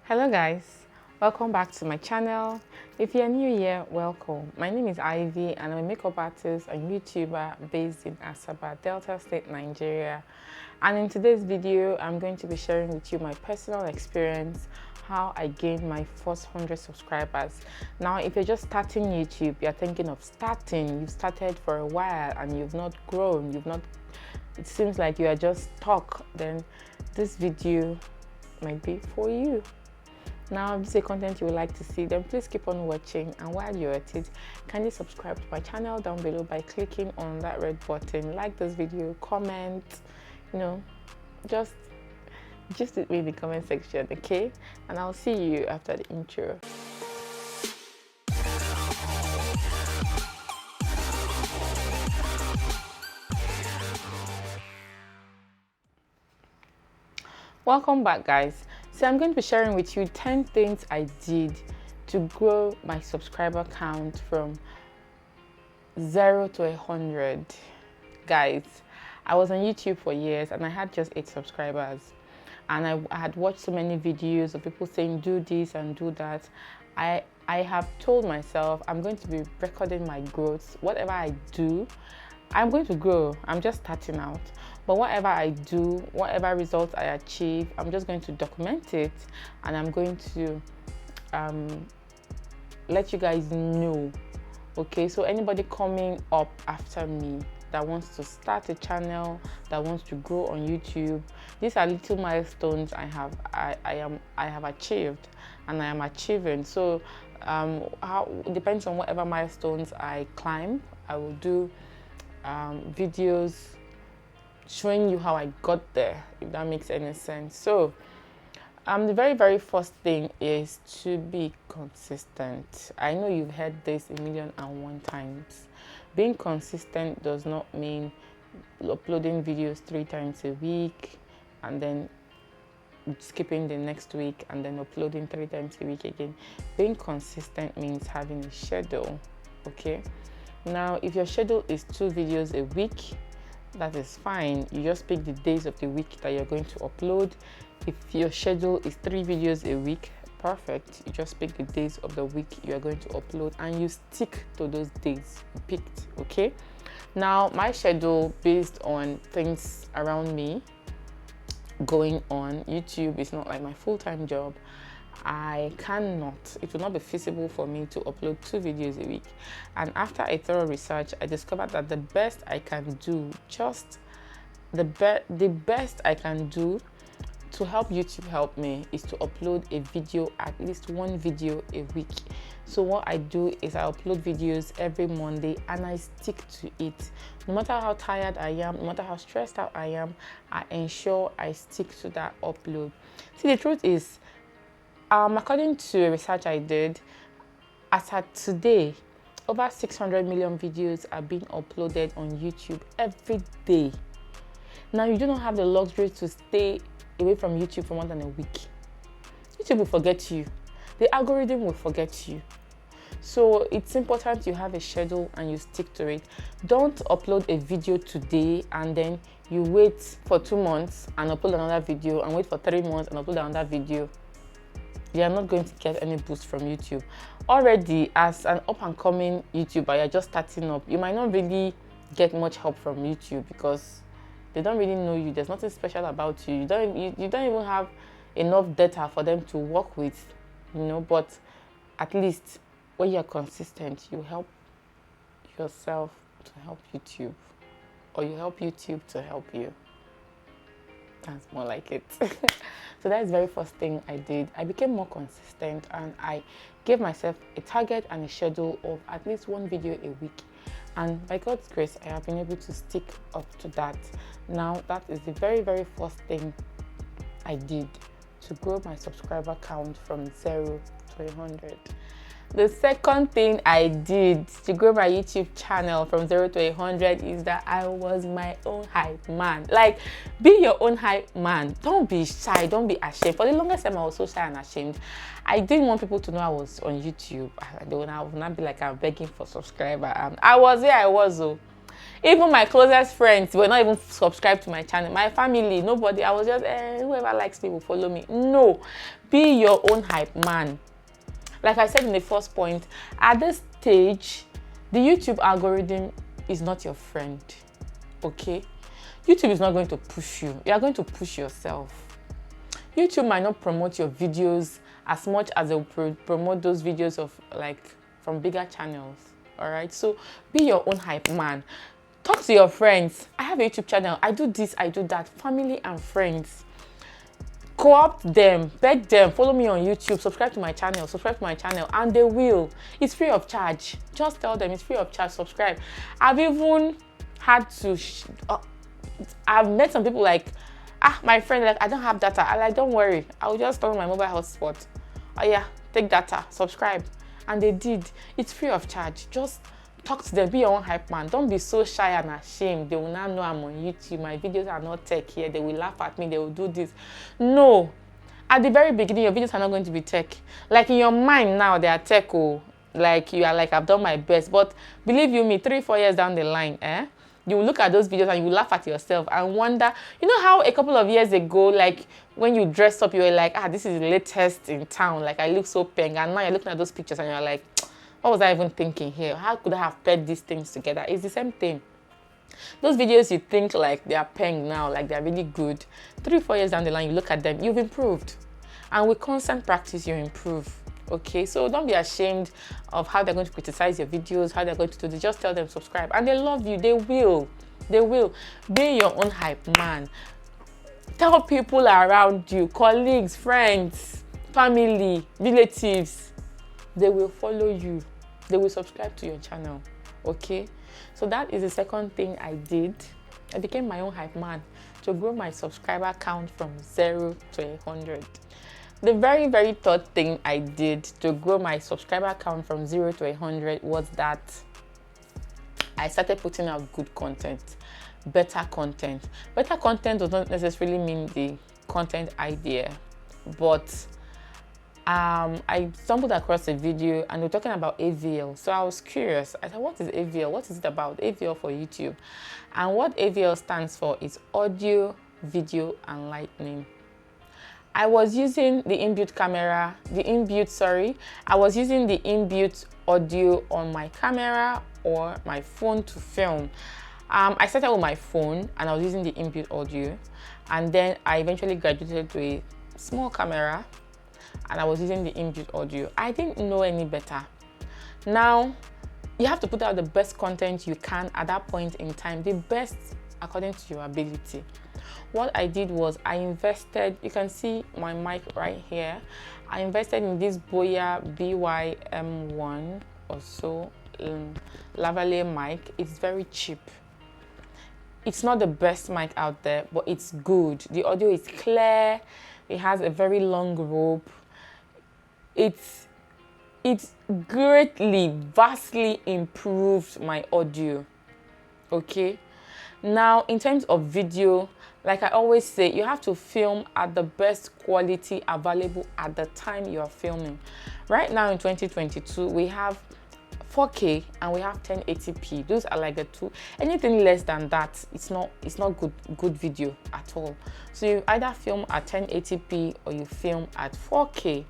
Hello guys, welcome back to my channel. If you're new here, welcome. My name is Ivy and I'm a makeup artist and YouTuber based in Asaba, Delta State, Nigeria. And in today's video, I'm going to be sharing with you my personal experience, how I gained my first 100 subscribers. Now, if you're just starting YouTube, you're thinking of starting, you've started for a while and you've not grown, it seems like you are just stuck, then this video might be for you. Now, if this is a content you would like to see, then please keep on watching, and while you're at it, kindly subscribe to my channel down below by clicking on that red button. Like this video, comment, just it in the comment section, okay? And I'll see you after the intro. Welcome back, guys. So I'm going to be sharing with you 10 things I did to grow my subscriber count from 0 to 100. Guys, I was on YouTube for years and I had just 8 subscribers, and I had watched so many videos of people saying do this and do that. I have told myself I'm going to be recording my growth. Whatever I do, I'm going to grow. I'm just starting out. But whatever I do, whatever results I achieve, I'm just going to document it, and I'm going to let you guys know. Okay, so anybody coming up after me that wants to start a channel, that wants to grow on YouTube, these are little milestones I have achieved and I am achieving. So it depends on whatever milestones I climb. I will do videos showing you how I got there, if that makes any sense. So the very first thing is to be consistent. I know you've heard this 1,000,001 times. Being consistent does not mean uploading videos 3 times a week and then skipping the next week and then uploading 3 times a week again. Being consistent means having a schedule. Okay, now if your schedule is 2 videos a week, that is fine. You just pick the days of the week that you're going to upload. If your schedule is 3 videos a week, perfect. You just pick the days of the week you are going to upload and you stick to those days you picked. Okay, now my schedule, based on things around me going on, YouTube is not like my full-time job. It will not be feasible for me to upload 2 videos a week. And after a thorough research, I discovered that the best I can do, the best I can do to help YouTube help me, is to upload a video, at least 1 video a week. So what I do is I upload videos every Monday and I stick to it. No matter how tired I am, no matter how stressed out I am, I ensure I stick to that upload. See, the truth is, according to a research I did, as at today, over 600 million videos are being uploaded on YouTube every day. Now, you do not have the luxury to stay away from YouTube for more than a week. YouTube will forget you. The algorithm will forget you. So it's important you have a schedule and you stick to it. Don't upload a video today and then you wait for 2 months and upload another video, and wait for 3 months and upload another video. You are not going to get any boost from YouTube. Already, as an up-and-coming YouTuber, you're just starting up, you might not really get much help from YouTube because they don't really know you. There's nothing special about you. You don't even have enough data for them to work with, but at least when you're consistent, you help yourself to help YouTube, or you help YouTube to help you. That's more like it. So that's the very first thing I did. I became more consistent and I gave myself a target and a schedule of at least 1 video a week. And by God's grace, I have been able to stick up to that. Now, that is the very first thing I did to grow my subscriber count from 0 to 100. The second thing I did to grow my YouTube channel from 0 to 100 is that I was my own hype man. Like, be your own hype man. Don't be shy. Don't be ashamed. For the longest time, I was so shy and ashamed. I didn't want people to know I was on YouTube. I would not be like, I'm begging for subscriber. I was. Even my closest friends were not even subscribed to my channel. My family, nobody. I was just, whoever likes me will follow me. No, be your own hype man. Like I said in the first point, at this stage, the YouTube algorithm is not your friend, okay? YouTube is not going to push you. You are going to push yourself. YouTube might not promote your videos as much as they'll promote those videos of like from bigger channels. All right, so be your own hype man. Talk to your friends. I have a YouTube channel. I do this, I do that. Family and friends. Co-opt them, beg them, follow me on YouTube, subscribe to my channel, and they will. It's free of charge. Just tell them it's free of charge, subscribe. I've even had to, I've met some people like, my friend, like, I don't have data. I'm like, don't worry, I'll just turn on my mobile hotspot. Oh yeah, take data, subscribe. And they did. It's free of charge. Just talk to them, be your own hype man. Don't be so shy and ashamed. They will now know I'm on YouTube. My videos are not tech here. They will laugh at me. They will do this. No. At the very beginning, your videos are not going to be tech. Like in your mind now, they are tech. Oh, like you are like, I've done my best. But believe you me, 3-4 years down the line, you will look at those videos and you will laugh at yourself and wonder, you know how a couple of years ago, like when you dressed up, you were like, this is the latest in town. Like I look so pink. And now you're looking at those pictures and you're like, what was I even thinking here? How could I have paired these things together? It's the same thing. Those videos you think like they are paying now, like they're really good. 3-4 years down the line, you look at them, you've improved. And with constant practice, you improve. Okay, so don't be ashamed of how they're going to criticize your videos, how they're going to do this. Just tell them subscribe. And they love you. They will. They will. Be your own hype man. Tell people around you, colleagues, friends, family, relatives. They will follow you. They will subscribe to your channel. Okay, so that is the second thing I did. I became my own hype man to grow my subscriber count from 0 to 100. The very, very third thing I did to grow my subscriber count from 0 to 100 was that I started putting out good content, better content. Better content does not necessarily mean the content idea, but I stumbled across a video and they were talking about AVL. So I was curious. I said, what is AVL? What is it about? AVL for YouTube. And what AVL stands for is audio, video, and lightning. I was using the inbuilt audio on my camera or my phone to film. I started with my phone and I was using the inbuilt audio, and then I eventually graduated to a small camera and I was using the inbuilt audio. I didn't know any better. Now, you have to put out the best content you can at that point in time, the best according to your ability. What I did was I invested, you can see my mic right here. I invested in this Boya BYM1 or so lavalier mic. It's very cheap. It's not the best mic out there, but it's good. The audio is clear. It has a very long rope. It's greatly, vastly improved my audio. Okay. Now, in terms of video, like I always say, you have to film at the best quality available at the time you are filming. Right now in 2022, we have 4K and we have 1080p. Those are like the two. Anything less than that, it's not good video at all. So you either film at 1080p or you film at 4K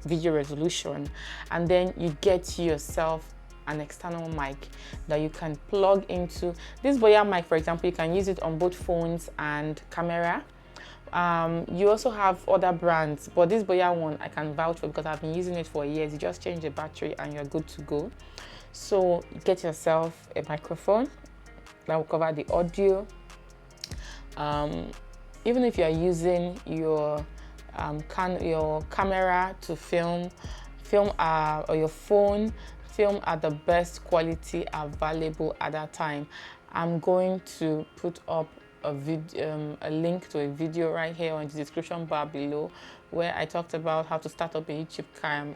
video resolution, and then you get yourself an external mic that you can plug into. This Boya mic, for example, you can use it on both phones and camera. You also have other brands, but this Boya one I can vouch for because I've been using it for years. You just change the battery and you're good to go. So get yourself a microphone that will cover the audio. Even if you are using your camera to film or your phone, film at the best quality available at that time. I'm going to put up a link to a video right here on the description bar below, where I talked about how to start up a YouTube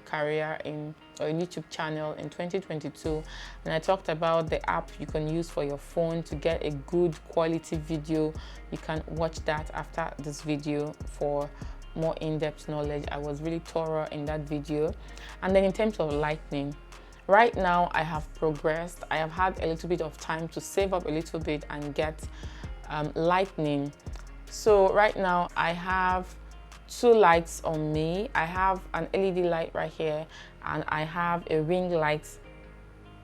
career or a YouTube channel in 2022, and I talked about the app you can use for your phone to get a good quality video. You can watch that after this video for more in-depth knowledge. I was really thorough in that video. And then in terms of lightning, Right now I have progressed. I have had a little bit of time to save up a little bit and get lightning. So right now I have 2 lights on me. I have an LED light right here, and I have a ring light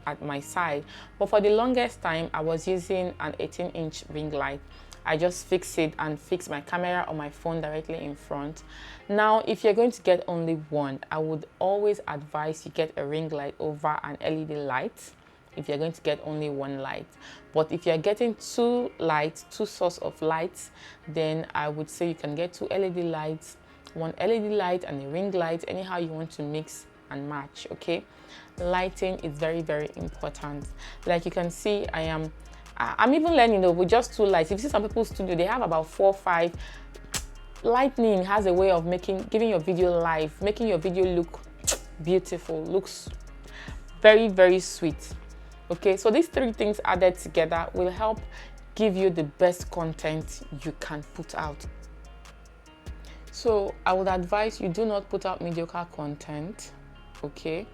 at my side. But for the longest time I was using an 18-inch ring light. I just fix it and fix my camera on my phone directly in front. Now if you're going to get only one, I would always advise you get a ring light over an LED light if you're going to get only one light. But if you're getting 2 lights, 2 source of lights, then I would say you can get 2 LED lights, 1 LED light and a ring light, anyhow you want to mix and match. Okay, lighting is very, very important. Like you can see, I'm even learning though with just 2 lights. If you see some people's studio, they have about 4 or 5. Lightning has a way of giving your video life, making your video look beautiful, looks very, very sweet. Okay, so these 3 things added together will help give you the best content you can put out. So I would advise you do not put out mediocre content. Okay,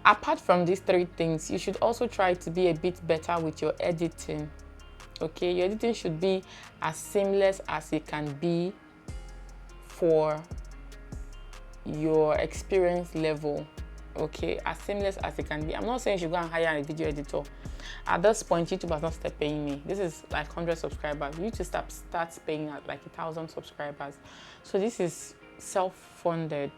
apart from these 3 things, you should also try to be a bit better with your editing. Okay, your editing should be as seamless as it can be for your experience level. Okay, as seamless as it can be. I'm not saying you should go and hire a video editor. At this point, YouTube has not started paying me. This is like 100 subscribers. YouTube starts paying at like 1,000 subscribers. So this is self-funded.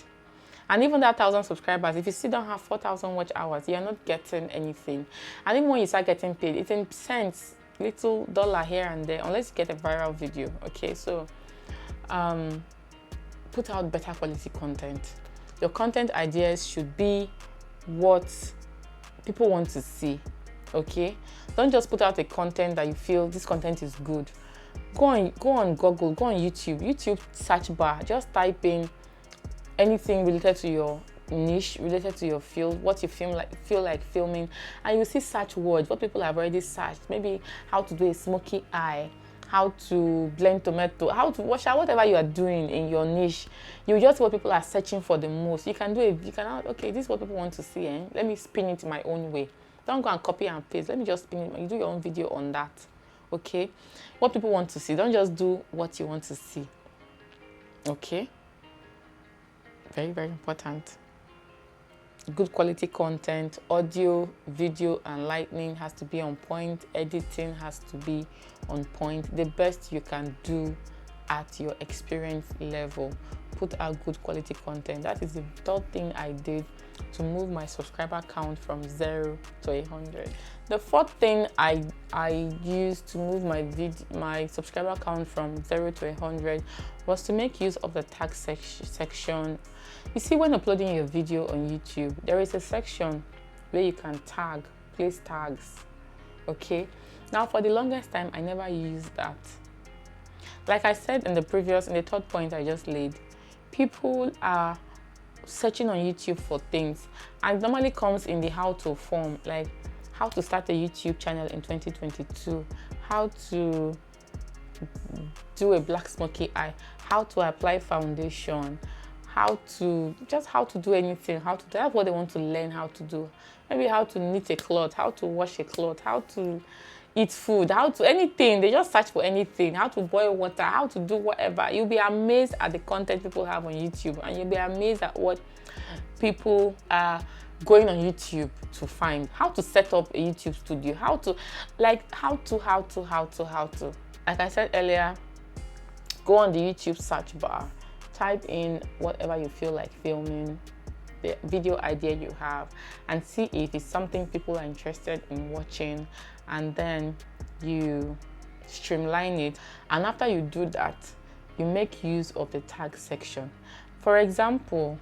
And even that 1,000 subscribers, if you still don't have 4,000 watch hours, you're not getting anything. And even when you start getting paid, it's in cents, little dollar here and there, unless you get a viral video. Okay, so put out better quality content. Your content ideas should be what people want to see. Okay, don't just put out a content that you feel this content is good. Go on Google, go on YouTube search bar, just type in anything related to your niche, related to your field, what you feel like filming, and you see search words, what people have already searched. Maybe how to do a smoky eye, how to blend tomato, how to wash out, whatever you are doing in your niche. You just see what people are searching for the most. You can do it. You can, okay, this is what people want to see. Let me spin it my own way. Don't go and copy and paste. Let me just spin it. You do your own video on that. Okay, what people want to see. Don't just do what you want to see. Okay, very, very important. Good quality content, audio, video, and lighting has to be on point. Editing has to be on point. The best you can do at your experience level. Put out good quality content. That is the 3rd thing I did to move my subscriber count from 0 to 100. The 4th thing I used to move my subscriber count from 0 to 100 was to make use of the tag section. You see, when uploading your video on YouTube, there is a section where you can place tags. Okay, now for the longest time I never used that. Like I said in the 3rd point I just laid, people are searching on YouTube for things, and it normally comes in the how to form, like how to start a YouTube channel in 2022, how to do a black smoky eye, how to apply foundation, how to do anything, that's what they want to learn how to do. Maybe how to knit a cloth, how to wash a cloth, how to eat food, how to anything. They just search for anything, how to boil water, how to do whatever. You'll be amazed at the content people have on YouTube, and you'll be amazed at what people are going on YouTube to find. How to set up a YouTube studio, how to. Like I said earlier, go on the YouTube search bar, type in whatever you feel like filming, the video idea you have, and see if it's something people are interested in watching, and then you streamline it. And after you do that, you make use of the tag section. For example,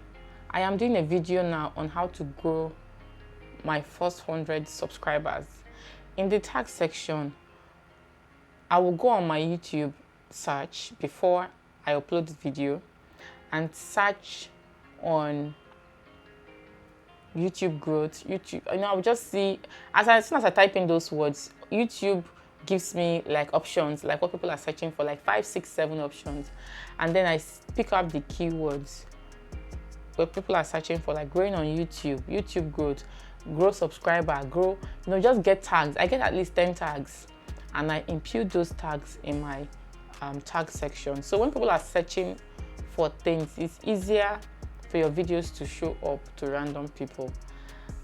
I am doing a video now on how to grow my first 100 subscribers. In the tag section, I will go on my YouTube search before I upload the video and search on YouTube growth. I will just see, as soon as I type in those words, YouTube gives me like options, like what people are searching for, like 5, 6, 7 options, and then I pick up the keywords where people are searching for, like growing on YouTube, YouTube growth, grow subscriber, grow, just get tags. I get at least 10 tags, and I impute those tags in my tag section. So when people are searching for things, it's easier for your videos to show up to random people.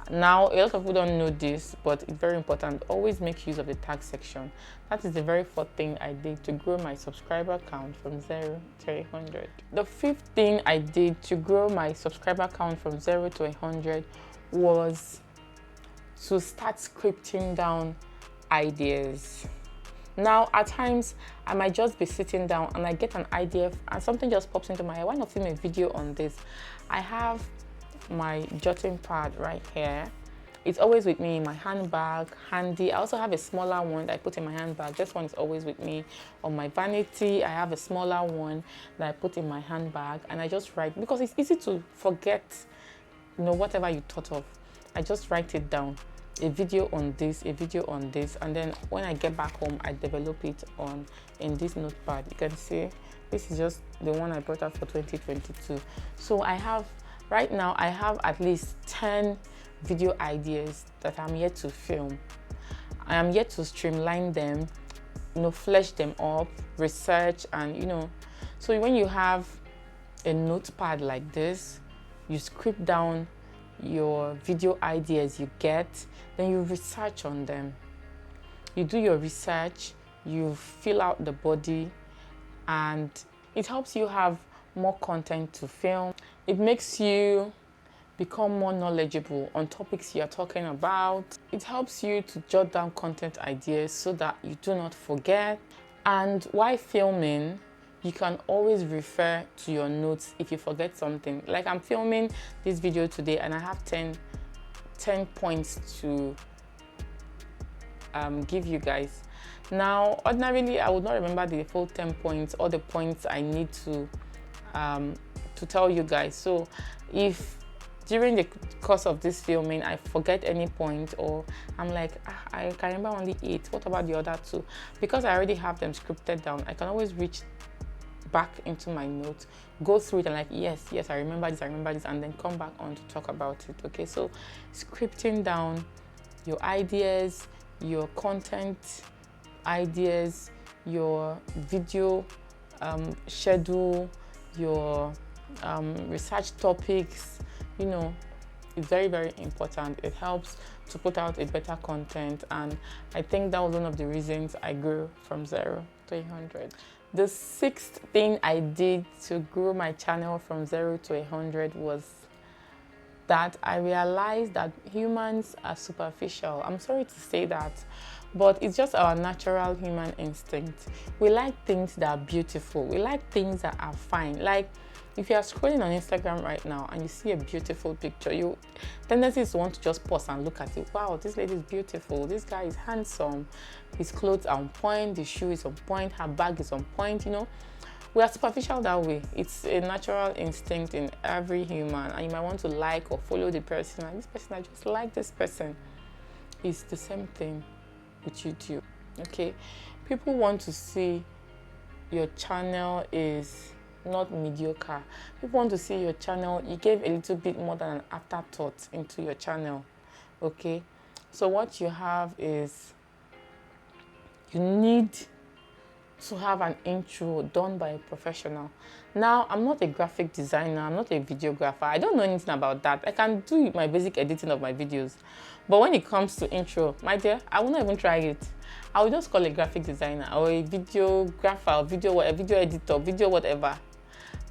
Now, a lot of people don't know this, but it's very important. Always make use of the tag section. That is the very fourth thing I did to grow my subscriber count from 0 to 100. The fifth thing I did to grow my subscriber count from 0 to 100 was to start scripting down ideas. Now, at times, I might just be sitting down and I get an idea and something just pops into my head. Why not film a video on this? I have my jotting pad right here. It's always with me in my handbag, handy. I also have a smaller one that I put in my handbag. This one is always with me. On my vanity, I have a smaller one that I put in my handbag, and I just write, because it's easy to forget, whatever you thought of. I just write it down. A video on this, a video on this, and then when I get back home, I develop it in this notepad. You can see this is just the one I brought out for 2022. So right now I have at least 10 video ideas that I'm yet to film. I am yet to streamline them, flesh them up, research, and so when you have a notepad like this, you script down your video ideas you get, then you research on them. You do your research, you fill out the body, and it helps you have more content to film. It makes you become more knowledgeable on topics you're talking about. It helps you to jot down content ideas so that you do not forget. And while filming, you can always refer to your notes if you forget something. Like, I'm filming this video today and I have 10 points to give you guys. Now, ordinarily, I would not remember the full 10 points or the points I need to tell you guys. So if during the course of this filming I forget any point, or I'm like, I can remember only 8, what about the other 2? Because I already have them scripted down, I can always reach back into my notes, go through it, and like, yes, I remember this, and then come back on to talk about it. Okay, so scripting down your ideas, your content ideas, your video schedule, your research topics, it's very, very important. It helps to put out a better content, and I think that was one of the reasons I grew from 0 to 100. The 6th thing I did to grow my channel from 0 to 100 was that I realized that humans are superficial. I'm sorry to say that, but it's just our natural human instinct. We like things that are beautiful. We like things that are fine. Like, if you are scrolling on Instagram right now and you see a beautiful picture, your tendency is to want to just pause and look at it. Wow, this lady is beautiful. This guy is handsome. His clothes are on point. The shoe is on point. Her bag is on point. We are superficial that way. It's a natural instinct in every human, and you might want to like or follow the person. And this person, I just like this person. It's the same thing with YouTube. Okay, people want to see your channel is not mediocre. People want to see your channel, you gave a little bit more than an afterthought into your channel. Okay, so what you have is, you need to have an intro done by a professional. Now, I'm not a graphic designer, I'm not a videographer, I don't know anything about that. I can do my basic editing of my videos, but when it comes to intro, my dear, I will not even try it. I will just call a graphic designer or a videographer, video editor, video whatever.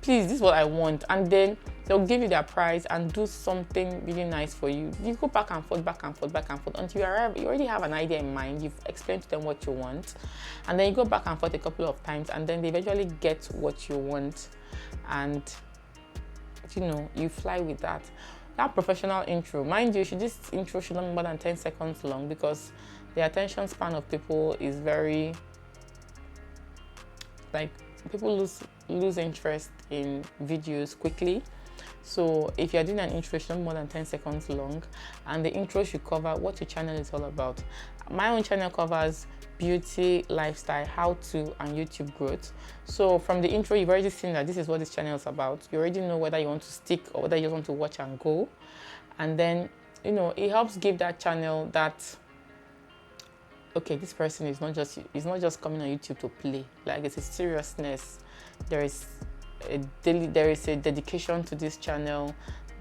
Please, this is what I want, and then they'll give you their price and do something really nice for you. You go back and forth until you arrive. You already have an idea in mind. You've explained to them what you want, and then you go back and forth a couple of times, and then they eventually get what you want, and you fly with that. That professional intro, mind you, this intro should not be more than 10 seconds long, because the attention span of people is very, people lose interest in videos quickly. So if you're doing an intro, it should not be more than 10 seconds long, and the intro should cover what your channel is all about. My own channel covers beauty, lifestyle, how-to, and YouTube growth. So from the intro, you've already seen that this is what this channel is about. You already know whether you want to stick or whether you just want to watch and go. And then you know, it helps give that channel that, okay, this person is not just coming on YouTube to play. Like, it's a seriousness. There is a dedication to this channel.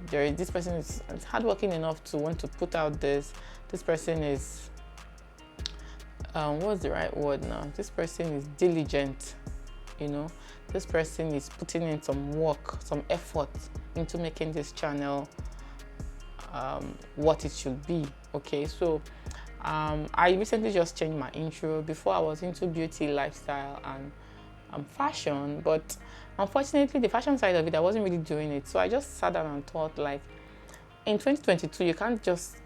This person is hardworking enough to want to put out this. This person is what's the right word now? This person is diligent, you know. This person is putting in some work, some effort into making this channel what it should be. Okay, so I recently just changed my intro. Before, I was into beauty, lifestyle, and fashion, but unfortunately the fashion side of it, I wasn't really doing it. So I just sat down and thought, like, in 2022 you can't just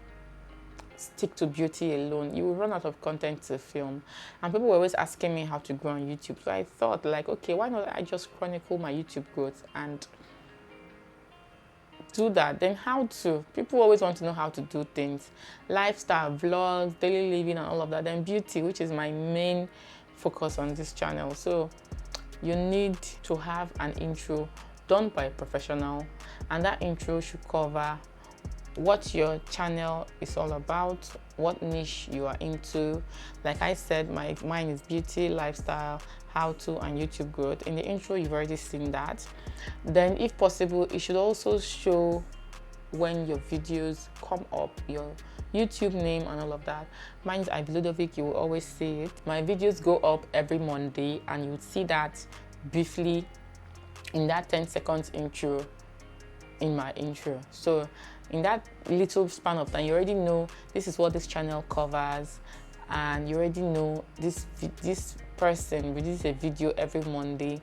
stick to beauty alone. You will run out of content to film, and people were always asking me how to grow on YouTube. So I thought, like, okay, why not I just chronicle my YouTube growth and do that. Then how to, people always want to know how to do things, lifestyle, vlogs, daily living, and all of that. Then beauty, which is my main focus on this channel. So you need to have an intro done by a professional, and that intro should cover what your channel is all about, what niche you are into. Like I said, mine is beauty, lifestyle, how to, and YouTube growth. In the intro, you've already seen that. Then, if possible, it should also show when your videos come up, your YouTube name and all of that. Mine is Ludovic. You will always see it. My videos go up every Monday, and you would see that briefly in that 10 seconds intro in my intro. So in that little span of time, you already know this is what this channel covers, and you already know this person releases a video every Monday,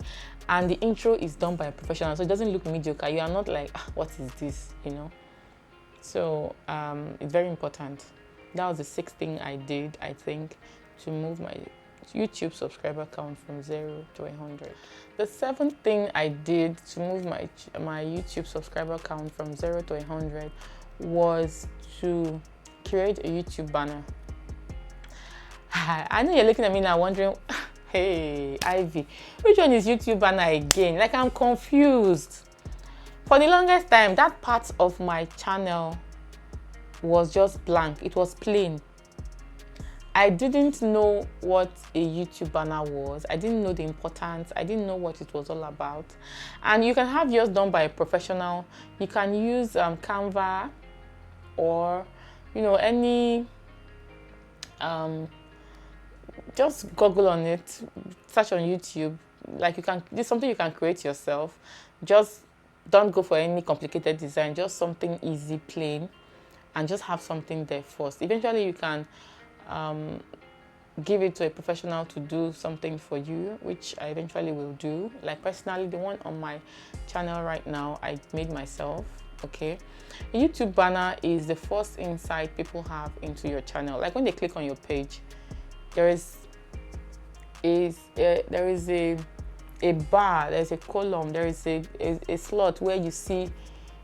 and the intro is done by a professional, so it doesn't look mediocre. You are not like, what is this, you know? So it's very important. That was the 6th thing I did, I think, to move my YouTube subscriber count from 0 to 100. The 7th thing I did to move my YouTube subscriber count from 0 to 100 was to create a YouTube banner. I know you're looking at me now wondering, hey Ivy, which one is YouTube banner again? Like, I'm confused. For the longest time, that part of my channel was just blank. It was plain. I didn't know what a YouTube banner was. I didn't know the importance. I didn't know what it was all about. And you can have yours done by a professional. You can use Canva, or, you know, any, just Google on it, search on YouTube. Like, this is something you can create yourself. Just don't go for any complicated design. Just something easy, plain, and just have something there first. Eventually, you can give it to a professional to do something for you, which I eventually will do. Like, personally, the one on my channel right now, I made myself. Okay, a YouTube banner is the first insight people have into your channel. Like, when they click on your page, there is a bar, there's a column, there is a slot where you see,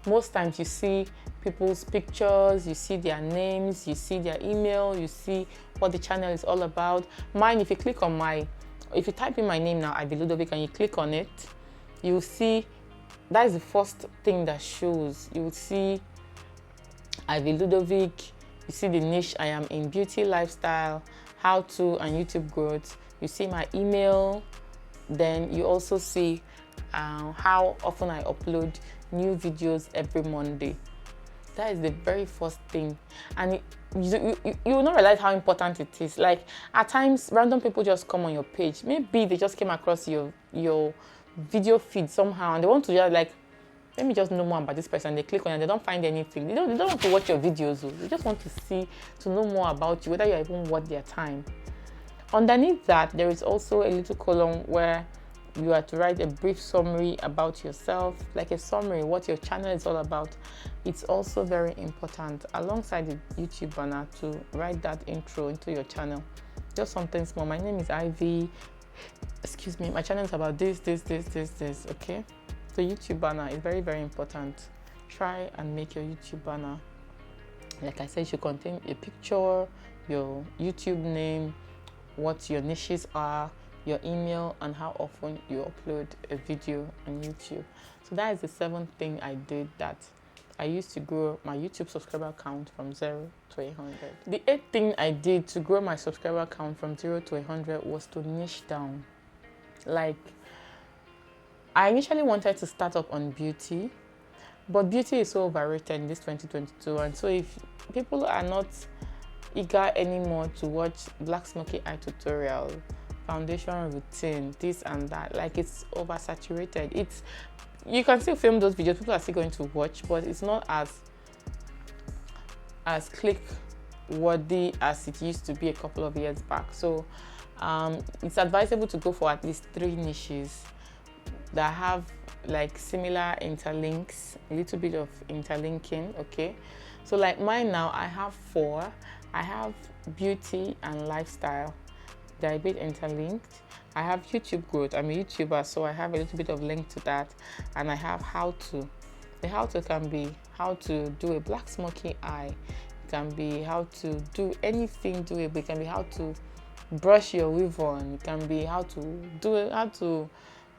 most times you see people's pictures, you see their names, you see their email, you see what the channel is all about. Mine, if you type in my name now, Ludovic, and you click on it, you'll see that is the first thing that shows. You will see Ludovic, you see the niche I am in, beauty, lifestyle, how to, and YouTube growth. You see my email, then you also see how often I upload new videos every Monday. That is the very first thing, and you will not realize how important it is. Like, at times, random people just come on your page. Maybe they just came across your video feed somehow, and they want to just, like, let me just know more about this person. They click on it, and they don't find anything. They don't want to watch your videos. They just want to know more about you, whether you're even worth their time. Underneath that, there is also a little column where you are to write a brief summary about yourself, like a summary, what your channel is all about. It's also very important, alongside the YouTube banner, to write that intro into your channel. Just something small. My name is Ivy. Excuse me. My channel is about this. Okay? The YouTube banner is very, very important. Try and make your YouTube banner, like I said, it should contain a picture, your YouTube name, what your niches are, your email, and how often you upload a video on YouTube. So that is the 7th thing I did that I used to grow my YouTube subscriber count from 0 to 100. The eighth thing I did to grow my subscriber count from 0 to 100 was to niche down. Like, I initially wanted to start up on beauty, but beauty is so overrated in this 2022. And so if people are not eager anymore to watch black smoky eye tutorial, foundation routine, this and that, like, it's oversaturated. You can still film those videos, people are still going to watch, but it's not as click worthy as it used to be a couple of years back. So it's advisable to go for at least 3 niches that have like similar interlinks, a little bit of interlinking. Okay, so like mine now, I have 4. I have beauty and lifestyle, they're a bit interlinked. I have YouTube growth, I'm a YouTuber, so I have a little bit of link to that. And I have how to. The how to can be how to do a black smoky eye, it can be how to do anything doable, it can be how to brush your weave on, it can be how to do it, how to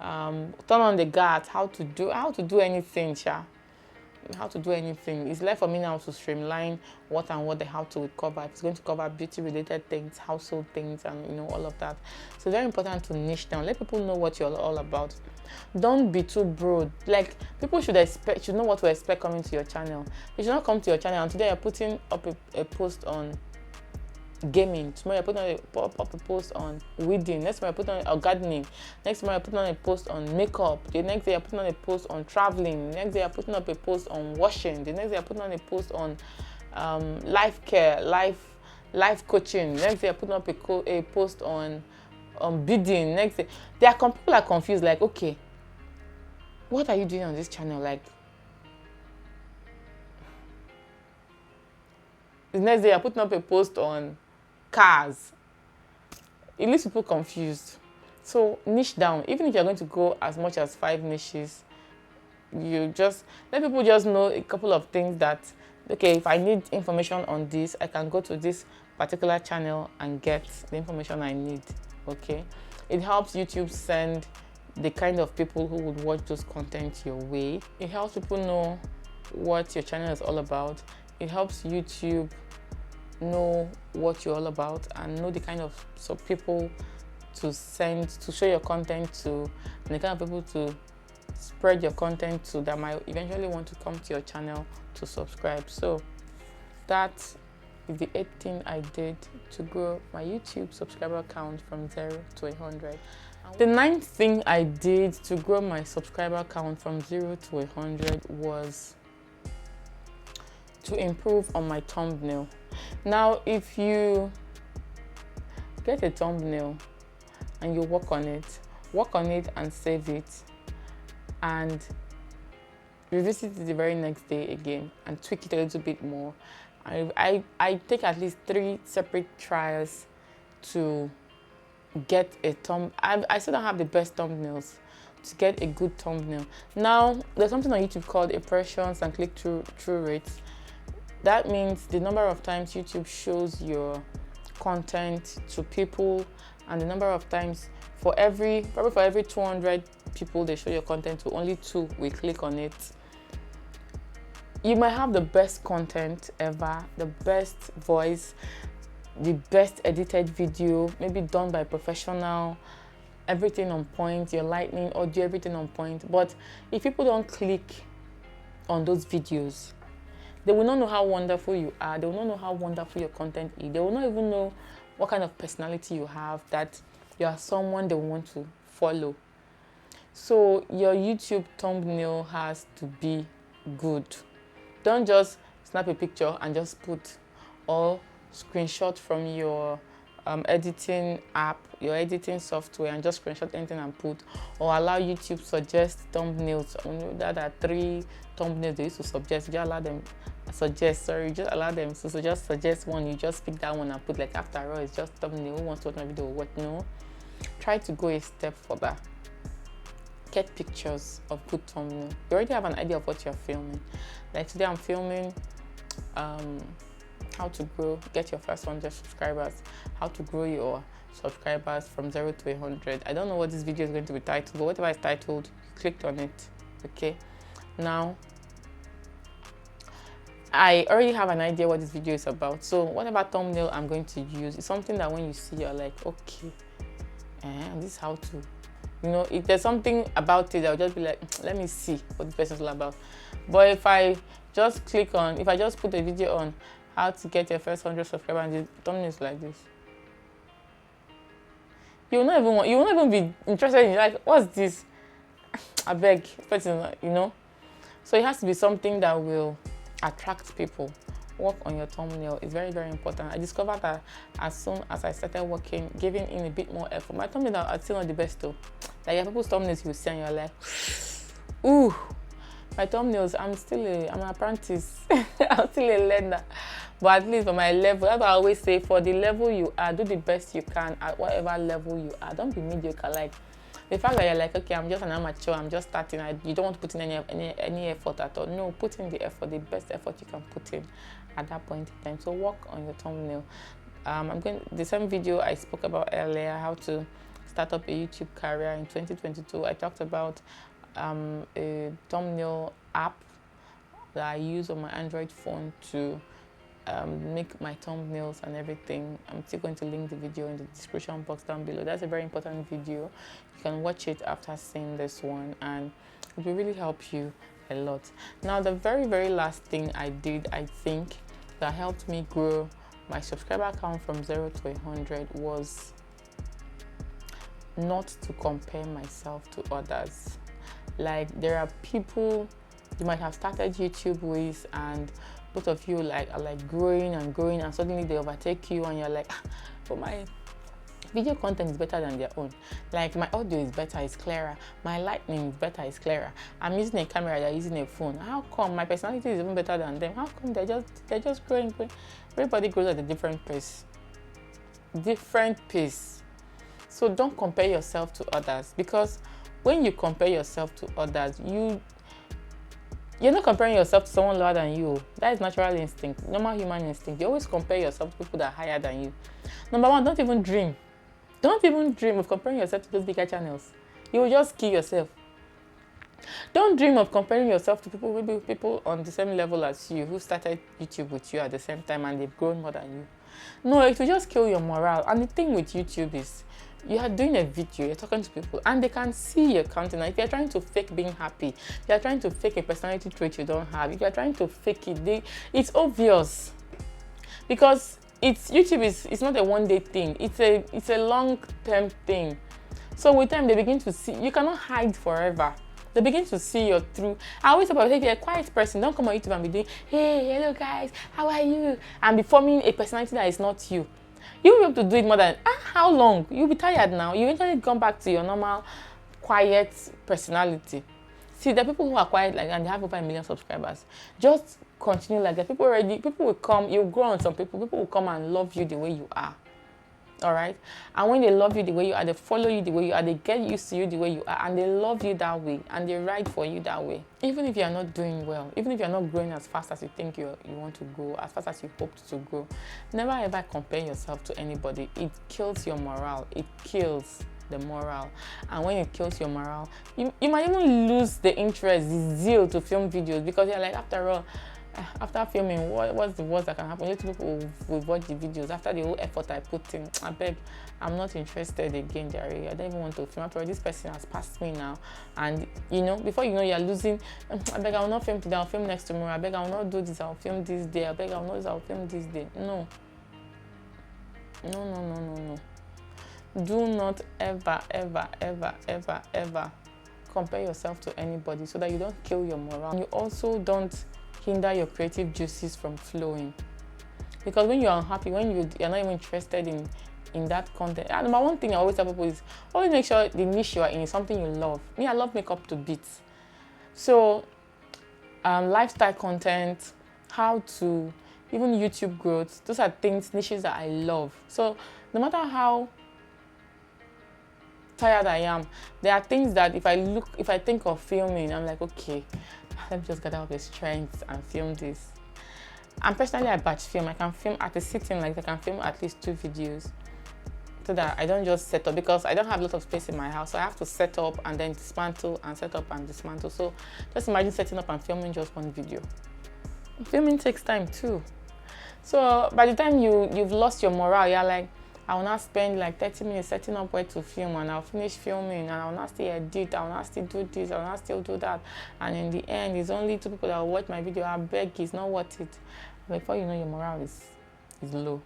turn on the gas, how to do anything, how to do anything. It's left for me now to streamline what the how to would cover. It's going to cover beauty related things, household things, and all of that. So very important to niche down. Let people know what you're all about. Don't be too broad. Like, people should know what to expect coming to your channel. You should not come to your channel and today you're putting up a post on gaming, tomorrow you're putting up a post on weeding, next tomorrow you're putting on gardening, next tomorrow you're putting on a post on makeup, the next day you're putting on a post on traveling, the next day you're putting up a post on washing, the next day you're putting on a post on life care, life coaching, the next day you're putting up a post on bidding, next day people are confused, like, okay, what are you doing on this channel? Like, the next day you're putting up a post on cars. It leaves people confused. So niche down. Even if you're going to go as much as 5 niches, you just let people just know a couple of things that, okay, if I need information on this, I can go to this particular channel and get the information I need. Okay, it helps YouTube send the kind of people who would watch those content your way. It helps people know what your channel is all about. It helps YouTube know what you're all about and know the kind of people to show your content to, and the kind of people to spread your content to that might eventually want to come to your channel to subscribe. So that is the 8th thing I did to grow my YouTube subscriber count from 0 to 100. The 9th thing I did to grow my subscriber count from 0 to 100 was to improve on my thumbnail. Now, if you get a thumbnail and you work on it and save it and revisit it the very next day again and tweak it a little bit more, I take at least 3 separate tries to get a I still don't have the best thumbnails to get a good thumbnail. Now, there's something on YouTube called impressions and click-through rates. That means the number of times YouTube shows your content to people and the number of times probably for every 200 people they show your content to, only 2 will click on it. You might have the best content ever, the best voice, the best edited video, maybe done by a professional, everything on point, your lighting, audio, everything on point. But if people don't click on those videos, they will not know how wonderful you are. They will not know how wonderful your content is. They will not even know what kind of personality you have, that you are someone they want to follow. So your YouTube thumbnail has to be good. Don't just snap a picture and just put, or screenshot from your editing app, your editing software, and just screenshot anything and put, or allow YouTube suggest thumbnails. That are 3 thumbnails they used to suggest. You just allow them to just suggest one. You just pick that one and put, like, after all, it's just thumbnail. Who wants to watch my video? What? No. Try to go a step further. Get pictures of good thumbnail. You already have an idea of what you're filming. Like today, I'm filming how to get your first 100 subscribers, how to grow your subscribers from 0 to 100. I don't know what this video is going to be titled, but whatever it's titled, you clicked on it. Okay, now I already have an idea what this video is about. So whatever thumbnail I'm going to use is something that when you see, you're like, okay, this is how to, you know, if there's something about it, I'll just be like, let me see what this person's all about. But if I just if I just put a video on how to get your first 100 subscribers and the thumbnail is like this, you will not even be interested in, like, what's this? I beg, person, you know. So it has to be something that will attract people. Work on your thumbnail is very, very important. I discovered that as soon as I started working, giving in a bit more effort. My thumbnails are still not the best though. Like, your people's thumbnails, you see and you're like, ooh, my thumbnails, I'm an apprentice. I'm still a learner. But at least for my level, that's what I always say, for the level you are, do the best you can at whatever level you are. Don't be mediocre. Like, the fact that you're like, okay, I'm just an amateur, I'm just starting, you don't want to put in any effort at all. No, put in the effort, the best effort you can put in at that point in time. So work on your thumbnail. The same video I spoke about earlier, how to start up a YouTube career in 2022. I talked about a thumbnail app that I use on my Android phone to make my thumbnails and everything. I'm still going to link the video in the description box down below. That's a very important video. You can watch it after seeing this one, and it will really help you a lot. Now, the very, very last thing I did, I think, that helped me grow my subscriber count from 0 to 100 was not to compare myself to others. Like, there are people you might have started YouTube with, and both of you are growing and growing, and suddenly they overtake you and you're like, but my video content is better than their own. Like, my audio is better, it's clearer. My lighting is better, it's clearer. I'm using a camera, they're using a phone. How come my personality is even better than them? How come they're just growing? Everybody grows at a different pace. So don't compare yourself to others, because when you compare yourself to others, you're not comparing yourself to someone lower than you. That is natural instinct, normal human instinct. You always compare yourself to people that are higher than you. Number one, don't even dream. Don't even dream of comparing yourself to those bigger channels. You will just kill yourself. Don't dream of comparing yourself to people on the same level as you, who started YouTube with you at the same time and they've grown more than you. No, it will just kill your morale. And the thing with YouTube is, you are doing a video, you're talking to people, and they can see your content. If you're trying to fake being happy, if you're trying to fake a personality trait you don't have, if you're trying to fake it, it's obvious. Because YouTube is not a one-day thing. It's a long-term thing. So with time, they begin to see. You cannot hide forever. They begin to see your true. I always say, if you're a quiet person, don't come on YouTube and be doing, hey, hello guys, how are you? And be forming a personality that is not you. You'll be able to do it more than, how long? You'll be tired now. You eventually come back to your normal, quiet personality. See, there are people who are quiet and they have over 1 million subscribers. Just continue like that. People will come, you'll grow on some people. People will come and love you the way you are. All right? And when they love you the way you are, they follow you the way you are, they get used to you the way you are, and they love you that way, and they ride for you that way. Even if you are not doing well, even if you are not growing as fast as you think you want to grow, as fast as you hoped to grow, never ever compare yourself to anybody. It kills your morale. It kills the morale. And when it kills your morale, you might even lose the interest, the zeal to film videos, because you're like, after all, after filming, what's the worst that can happen? Little people will watch the videos after the whole effort I put in. I beg, I'm not interested again, Jerry. I don't even want to film. After all, this person has passed me now, and before you know, you're losing. I beg, I will not film today. I'll film next tomorrow. I beg, I will not do this. I'll film this day. I beg, I will not do this. I'll film this day. No. Do not ever compare yourself to anybody, so that you don't kill your morale. You also don't hinder your creative juices from flowing, because when you're unhappy, when you're not even interested in that content. And number one thing I always tell people is, always make sure the niche you are in is something you love. Me, I love makeup to bits. So lifestyle content, how to, even YouTube growth, those are niches that I love. So no matter how tired I am, there are things that if I think of filming, I'm like, okay, let me just gather up the strength and film this. And personally, I batch film. I can film at a sitting, I can film at least 2 videos, so that I don't just set up, because I don't have a lot of space in my house. So I have to set up and then dismantle and set up and dismantle. So just imagine setting up and filming just 1 video. Filming takes time too. So by the time you've lost your morale, you're like, I will not spend like 30 minutes setting up where to film, and I'll finish filming, and I'll not still edit, I'll not still do this, I'll not still do that. And in the end, it's only 2 people that will watch my video. I beg, it's not worth it. Before you know, your morale is low.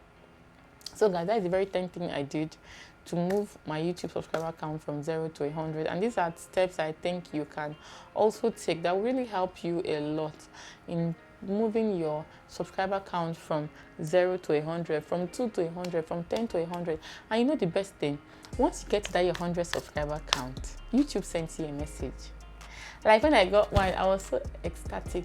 So guys, that is the very 10th thing I did to move my YouTube subscriber count from 0 to 100. And these are steps I think you can also take that will really help you a lot in moving your subscriber count from 0 to 100, from 2 to 100, from 10 to 100. And you know the best thing, once you get to that your 100 subscriber count, YouTube sends you a message. Like when I got one, I was so ecstatic.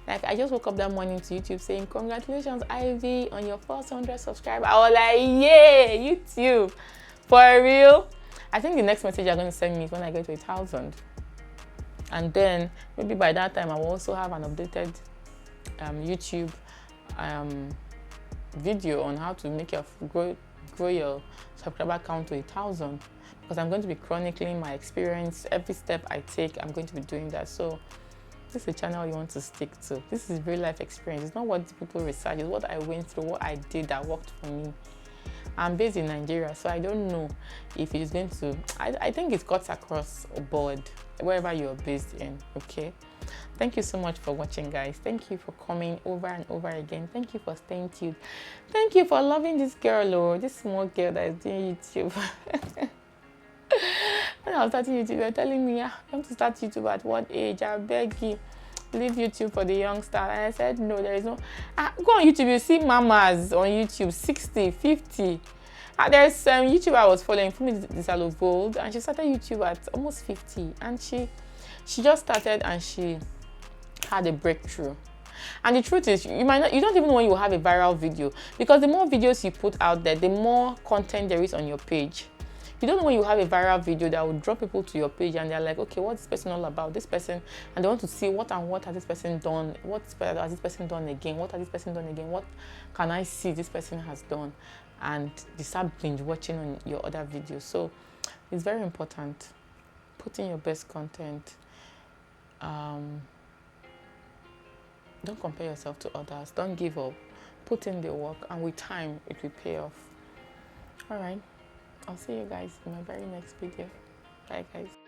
Like I just woke up that morning to YouTube saying, congratulations Ivy on your first 100 subscribers. I was like, yeah, YouTube, for real. I think the next message you're going to send me is when I get to 1,000. And then maybe by that time I will also have an updated YouTube video on how to make your grow your subscriber count to 1,000, because I'm going to be chronicling my experience. Every step I take, I'm going to be doing that. So this is a channel you want to stick to. This is real life experience. It's not what people research, it's what I went through, what I did that worked for me. I'm based in Nigeria, so I don't know if it's going to, I think it cuts across a board wherever you're based in. Okay, thank you so much for watching, guys. Thank you for coming over and over again. Thank you for staying tuned. Thank you for loving this girl, or this small girl that is doing YouTube. When I was starting YouTube, they were telling me, you want to start YouTube at what age? I beg you, leave YouTube for the youngster. And I said, no, there is no. Go on YouTube, you see mamas on YouTube, 60, 50. There's some YouTuber I was following, Fumi Disalovold, and she started YouTube at almost 50. And she just started and she had a breakthrough. And the truth is, you don't even know when you will have a viral video, because the more videos you put out there, the more content there is on your page. You don't know when you have a viral video that will draw people to your page, and they're like, okay, what's this person all about? This person, and they want to see what has this person done? What has this person done again? What has this person done again? What can I see this person has done? And they start binge watching on your other videos. So it's very important. Put in your best content. Don't compare yourself to others. Don't give up. Put in the work, and with time, it will pay off. All right. I'll see you guys in my very next video. Bye, guys.